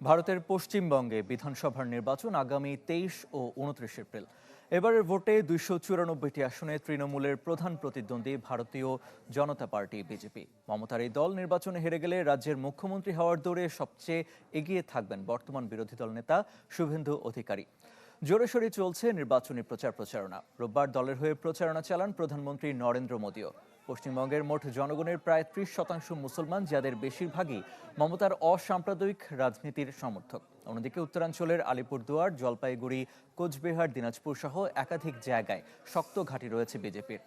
ভারতের পশ্চিমবঙ্গে বিধানসভার নির্বাচন আগামী 23 ও 29 এপ্রিল। এবারের ভোটে 294টি আসনে তৃণমূলের প্রধান প্রতিদ্বন্দ্বী ভারতীয় জনতা পার্টি বিজেপি। মমতার এই দল নির্বাচনে হেরে গেলে রাজ্যের মুখ্যমন্ত্রী হওয়ার দৌড়ে সবচেয়ে এগিয়ে থাকবেন বর্তমান বিরোধী দল নেতা শুভেন্দু অধিকারী। জোরে সোরে চলছে নির্বাচনী প্রচারণা। রোববার দলের হয়ে প্রচারণা চালান প্রধানমন্ত্রী নরেন্দ্র মোদীও। পশ্চিমবঙ্গের মোট জনগণের প্রায় 30% মুসলমান, যাদের বেশিরভাগই মমতার অসাম্প্রদায়িক রাজনীতির সমর্থক। অন্যদিকে উত্তরাঞ্চলের আলিপুরদুয়ার, জলপাইগুড়ি, কোচবিহার, দিনাজপুর সহ একাধিক জায়গায় শক্ত ঘাঁটি রয়েছে বিজেপির।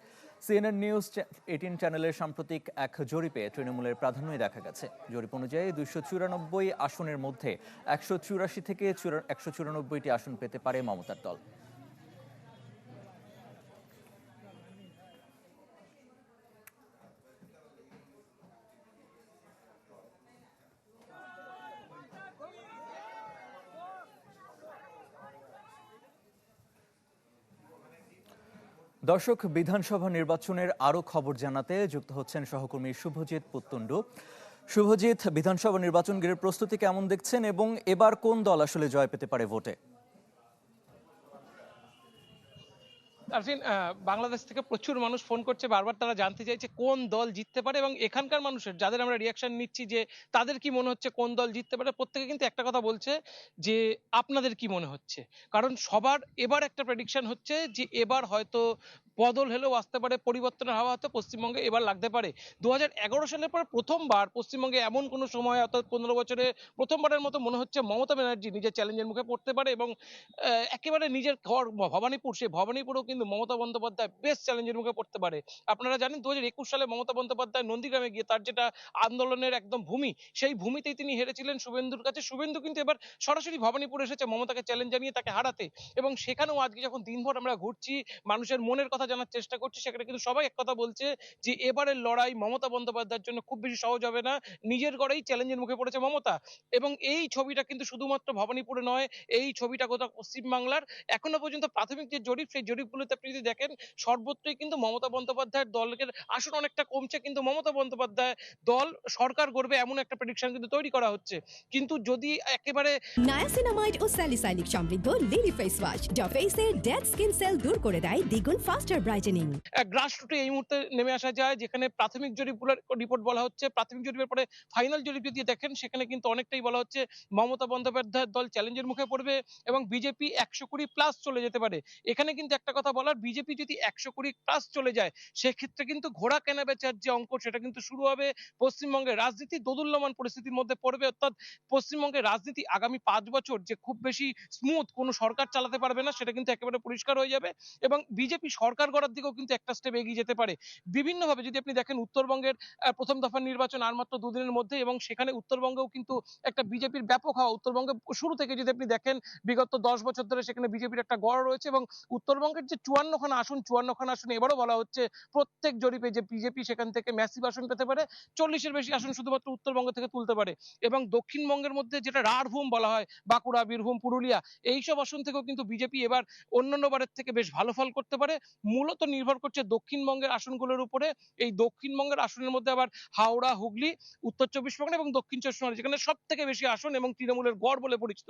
সিএনএন নিউজ 18 চ্যানেলের সাম্প্রতিক এক জরিপে তৃণমূলের প্রাধান্যই দেখা গেছে। জরিপ অনুযায়ী 294 আসনের মধ্যে 184 থেকে 194টি আসন পেতে পারে মমতার দল। দর্শক, বিধানসভা নির্বাচনের আরো খবর জানাতে যুক্ত হচ্ছেন সহকর্মী শুভজিৎ পুত্তুন্ডু। শুভজিৎ, বিধানসভা নির্বাচন ঘিরে প্রস্তুতি কেমন দেখছেন এবং এবার কোন দল আসলে জয় পেতে পারে ভোটে? আরফিন, বাংলাদেশ থেকে প্রচুর মানুষ ফোন করছে, বারবার তারা জানতে চাইছে কোন দল জিততে পারে, এবং এখানকার মানুষের যাদের আমরা রিয়াকশন নিচ্ছি যে তাদের কি মনে হচ্ছে কোন দল জিততে পারে, প্রত্যেকে কিন্তু একটা কথা বলছে যে আপনাদের কি মনে হচ্ছে। কারণ সবার এবার একটা প্রেডিকশন হচ্ছে যে এবার হয়তো বদল হলেও আসতে পারে, পরিবর্তনের হাওয়া হয়তো পশ্চিমবঙ্গে এবার লাগতে পারে। 2011 সালের পর প্রথমবার পশ্চিমবঙ্গে এমন কোনো সময়, অর্থাৎ 15 বছরে প্রথমবারের মতো মনে হচ্ছে মমতা ব্যানার্জি নিজের চ্যালেঞ্জের মুখে পড়তে পারে, এবং একেবারে নিজের ঘর ভবানীপুর, সেই ভবানীপুরেও কিন্তু মমতা বন্দ্যোপাধ্যায় বেশ চ্যালেঞ্জের মুখে পড়তে পারে। আপনারা জানেন 2021 সালে মমতা বন্দ্যোপাধ্যায় নন্দীগ্রামে গিয়ে তার যেটা আন্দোলনের একদম ভূমি, সেই ভূমিতেই তিনি হেরেছিলেন শুভেন্দুর কাছে। শুভেন্দু কিন্তু এবার সরাসরি ভবানীপুর এসেছে মমতাকে চ্যালেঞ্জ জানিয়ে তাকে হারাতে, এবং সেখানেও আজকে যখন দিনভর আমরা ঘুরছি, মানুষের মনের কথা জানার চেষ্টা করছি, সেখানে কিন্তু সবাই এক কথা বলছে যে এবারের লড়াই মমতা বন্দ্যোপাধ্যায়ের জন্য খুব বেশি সহজ হবে না। নিজের গড়েই চ্যালেঞ্জের মুখে পড়েছে মমতা, এবং এই ছবিটা কিন্তু শুধুমাত্র ভবানীপুরে নয়, এই ছবিটা গোটা পশ্চিমবাংলার। এখনো পর্যন্ত প্রাথমিক যে জরিপ, সেই জরিপগুলোতে আপনি যদি দেখেন, সর্বত্রই কিন্তু মমতা বন্দ্যোপাধ্যায়ের দলের আসন অনেকটা কমছে, কিন্তু মমতা বন্দ্যোপাধ্যায় দল সরকার গড়বে এমন একটা প্রেডিকশন কিন্তু তৈরি করা হচ্ছে। কিন্তু যদি একেবারে নায়াসিনামাইড ও স্যালিসাইলিক সমৃদ্ধ লিলি ফেস ওয়াশ যা ফেসের ডেড স্কিন সেল দূর করে দেয় দ্বিগুণ ফাস্টার ব্রাইটেনিং। গ্রাস রুটে এই মুহূর্তে নেমে আসা যায়, যেখানে প্রাথমিক জরিপগুলোর রিপোর্ট বলা হচ্ছে, প্রাথমিক জরিপের পরে ফাইনাল জরিপ যদি দেখেন, সেখানে কিন্তু অনেকটাই বলা হচ্ছে মমতা বন্দ্যোপাধ্যায়ের দল চ্যালেঞ্জের মুখে পড়বে, এবং বিজেপি 120 প্লাস চলে যেতে পারে। এখানে কিন্তু একটা কথা বলার, বিজেপি যদি 120 প্লাস চলে যায়, সেক্ষেত্রে কিন্তু ঘোড়া কেনা বেচার যে অঙ্ক, সেটা কিন্তু শুরু হবে। পশ্চিমবঙ্গের রাজনীতি দোদুল্যমান পরিস্থিতির মধ্যে পড়বে, অর্থাৎ পশ্চিমবঙ্গের রাজনীতি আগামী 5 বছর যে খুব বেশি স্মুথ কোনো সরকার চালাতে পারবে না, সেটা কিন্তু একেবারে পরিষ্কার হয়ে যাবে, এবং বিজেপি সরকার গড়ার দিকেও কিন্তু একটা স্টেপ এগিয়ে যেতে পারে। বিভিন্নভাবে যদি আপনি দেখেন, উত্তরবঙ্গের প্রথম দফার নির্বাচন আর মাত্র 2 দিনের মধ্যে, এবং সেখানে উত্তরবঙ্গেও কিন্তু একটা বিজেপির ব্যাপক হাওয়া। উত্তরবঙ্গে শুরু থেকে যদি আপনি দেখেন, বিগত 10 বছর ধরে সেখানে বিজেপির একটা গড় রয়েছে, এবং উত্তরবঙ্গের যে 54 খানা আসন এবারও বলা হচ্ছে প্রত্যেক জরিপে যে বিজেপি সেখান থেকে ম্যাসিভ আসন পেতে পারে, 40-এর বেশি আসন শুধুমাত্র উত্তরবঙ্গ থেকে তুলতে পারে। এবং দক্ষিণবঙ্গের মধ্যে যেটা রাঢ়ভূম বলা হয়, বাঁকুড়া, বীরভূম, পুরুলিয়া, এইসব আসন থেকেও কিন্তু বিজেপি এবার অন্যান্য বারের থেকে বেশ ভালো ফল করতে পারে। মূলত নির্ভর করছে দক্ষিণবঙ্গের আসনগুলোর উপরে। এই দক্ষিণবঙ্গের আসনের মধ্যে আবার হাওড়া, হুগলি, উত্তর 24 পরগনা এবং দক্ষিণ 24 পরগনা, যেখানে সব থেকে বেশি আসন এবং তৃণমূলের গড় বলে পরিচিত।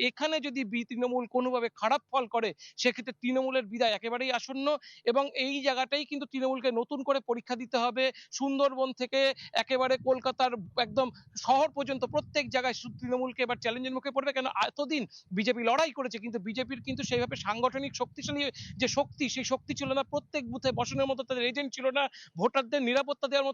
এখানে যদি তৃণমূল কোনোভাবে খারাপ ফল করে, সেক্ষেত্রে তৃণমূলের বিদায় একেবারেই আসন্ন, এবং এই জায়গাটাই কিন্তু তৃণমূলকে নতুন করে পরীক্ষা দিতে হবে। সুন্দরবন থেকে একেবারে কলকাতার একদম শহর পর্যন্ত প্রত্যেক জায়গায় তৃণমূলকে এবার চ্যালেঞ্জের মুখে পড়বে। কেন এতদিন বিজেপি লড়াই করেছে, কিন্তু বিজেপির কিন্তু সেইভাবে সাংগঠনিক শক্তিশালী যে শক্তি, সেই শক্তি ছিল না। প্রত্যেক বুথে বসানোর মতো তাদের এজেন্ট ছিল না। ভোটারদের নিরাপত্তা দেওয়ার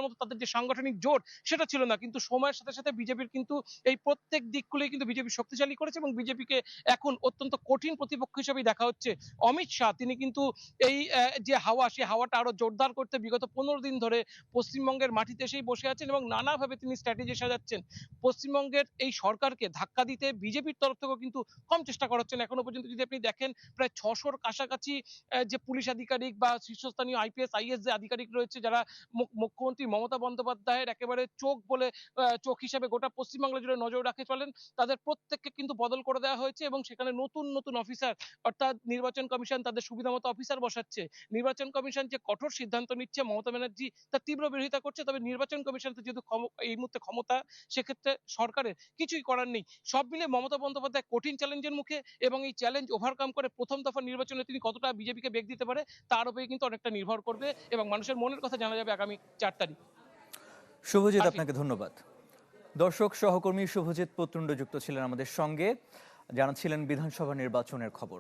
মতো তাদের যে সাংগঠনিক জোর, সেটা ছিল না। কিন্তু সময়ের সাথে সাথে বিজেপির কিন্তু এই প্রত্যেক দিকগুলোই কিন্তু বিজেপি শক্তিশালী করেছে, এবং বিজেপিকে এখন অত্যন্ত কঠিন প্রতিপক্ষ হিসেবে দেখা হচ্ছে। অমিত শাহ তিনি কিন্তু এই যে হাওয়া, সেই হাওয়াটা আরো জোরদার করতে বিগত 15 দিন ধরে পশ্চিমবঙ্গের মাটিতে এসেই বসে আছেন, এবং নানাভাবে তিনি স্ট্র্যাটেজি সাজাচ্ছেন। পশ্চিমবঙ্গের এই সরকারকে ধাক্কা দিতে বিজেপির তরফ থেকেও কিন্তু কম চেষ্টা করা হচ্ছে না। এখনো পর্যন্ত যদি আপনি দেখেন, প্রায় 600-র কাছাকাছি যে পুলিশ আধিকারিক বা শীর্ষস্থানীয় আইপিএস আইএস যে আধিকারিক রয়েছে, যারা মুখ্যমন্ত্রী মমতা বন্দ্যোপাধ্যায়ের একেবারে চোখ বলে চোখ হিসেবে গোটা পশ্চিমবাংলা জুড়ে নজর রাখে চলেন, তাদের প্রত্যেককে কিন্তু বদল করে দেওয়া হয়েছে এবং সেখানে নতুন নতুন অফিসার অর্থাৎ নির্বাচন কমিশন তাদের সুবিধামতো অফিসার বসাচ্ছে। নির্বাচন কমিশন যে কঠোর সিদ্ধান্ত নিচ্ছে মমতা ব্যানার্জি তার তীব্র বিরোধিতা করছে, তবে নির্বাচন কমিশনের যেহেতু এই মুহূর্তে ক্ষমতা, সেক্ষেত্রে সরকারের কিছুই করার নেই। সব মিলে মমতা বন্দ্যোপাধ্যায় কঠিন চ্যালেঞ্জের মুখে এবং এই চ্যালেঞ্জ ওভারকাম করে প্রথম দফা নির্বাচনে তিনি কতটা বিজেপিকে বেগ দিতে পারে তার উপরে কিন্তু অনেকটা নির্ভর করবে এবং মানুষের মনের কথা জানা যাবে আগামী 4 তারিখ। শুভজিৎ, আপনাকে ধন্যবাদ। দর্শক, সহকর্মী শুভজিৎ প্রতুণ্ড যুক্ত ছিলেন আমাদের সঙ্গে, জানাচ্ছিলেন বিধানসভা নির্বাচনের খবর।